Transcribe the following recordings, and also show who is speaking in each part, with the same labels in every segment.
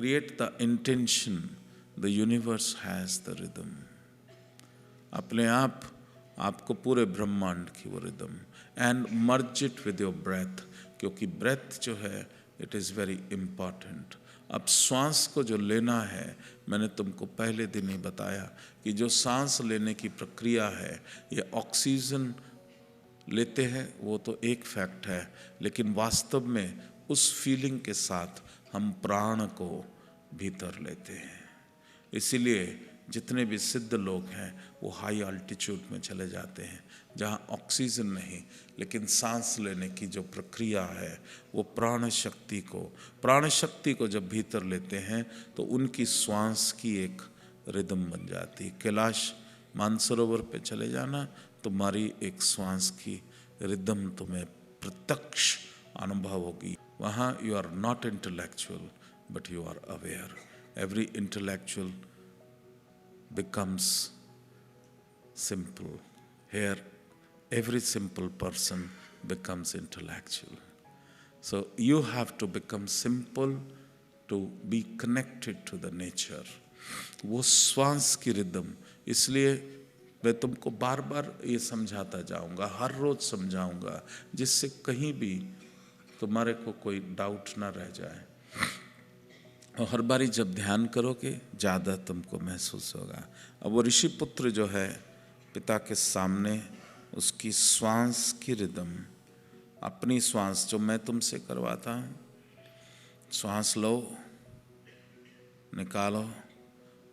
Speaker 1: create the intention, the universe has the rhythm. अपने आप आपको पूरे ब्रह्मांड की वो rhythm, and merge it with your breath, क्योंकि ब्रेथ जो है इट इज़ वेरी इम्पॉर्टेंट। अब सांस को जो लेना है, मैंने तुमको पहले दिन ही बताया कि जो सांस लेने की प्रक्रिया है, ये ऑक्सीजन लेते हैं वो तो एक फैक्ट है, लेकिन वास्तव में उस फीलिंग के साथ हम प्राण को भीतर लेते हैं। इसीलिए जितने भी सिद्ध लोग हैं वो हाई अल्टीट्यूड में चले जाते हैं, जहाँ ऑक्सीजन नहीं लेकिन सांस लेने की जो प्रक्रिया है वो प्राण शक्ति को जब भीतर लेते हैं तो उनकी श्वास की एक रिदम बन जाती है। कैलाश मानसरोवर पे चले जाना, तुम्हारी एक श्वास की रिदम तुम्हें प्रत्यक्ष अनुभव होगी। वहाँ you are not intellectual but you are aware. Every intellectual becomes simple. Here, every simple person becomes intellectual. So you have to become simple to be connected to the nature. वो श्वास की rhythm, इसलिए मैं तुमको बार बार ये समझाता जाऊंगा, हर रोज समझाऊंगा, जिससे कहीं भी तुम्हारे को कोई डाउट ना रह जाए। और हर बारी जब ध्यान करोगे ज़्यादा तुमको महसूस होगा। अब वो ऋषि पुत्र जो है पिता के सामने, उसकी श्वास की रिदम, अपनी श्वास जो मैं तुमसे करवाता हूँ, श्वास लो निकालो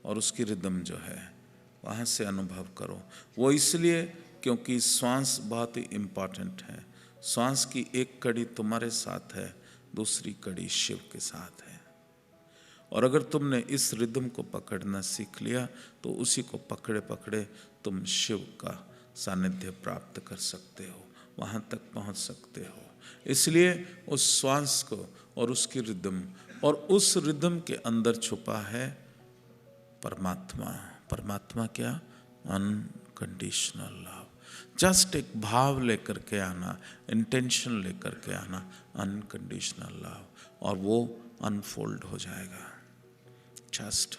Speaker 1: और उसकी रिदम जो है वहाँ से अनुभव करो। वो इसलिए क्योंकि श्वास बहुत ही इम्पॉर्टेंट है। श्वास की एक कड़ी तुम्हारे साथ है, दूसरी कड़ी शिव के साथ है। और अगर तुमने इस रिदम को पकड़ना सीख लिया तो उसी को पकड़े पकड़े तुम शिव का सानिध्य प्राप्त कर सकते हो, वहाँ तक पहुँच सकते हो। इसलिए उस श्वास को और उसकी रिदम, और उस रिदम के अंदर छुपा है परमात्मा। परमात्मा क्या? Unconditional love. जस्ट एक भाव लेकर के आना, इंटेंशन लेकर के आना, अनकंडीशनल लव, और वो अनफोल्ड हो जाएगा। Just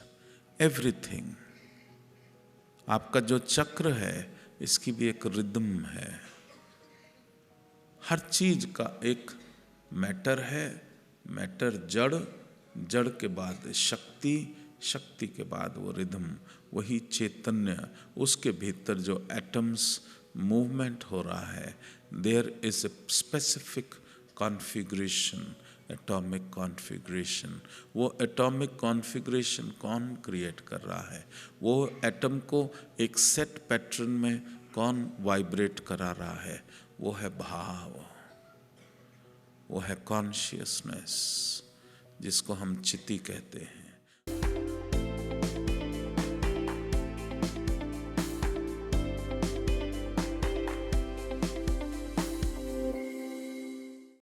Speaker 1: everything. आपका जो चक्र है इसकी भी एक रिदम है। हर चीज का एक मैटर है, मैटर जड़, जड़ के बाद शक्ति, शक्ति के बाद वो रिदम, वही चैतन्य, उसके भीतर जो एटम्स मूवमेंट हो रहा है, there is a specific configuration, atomic configuration. वो एटॉमिक कॉन्फ़िगरेशन कौन क्रिएट कर रहा है? वो एटम को एक सेट पैटर्न में कौन वाइब्रेट करा रहा है? वो है भाव, वो है कॉन्शियसनेस, जिसको हम चिति कहते हैं।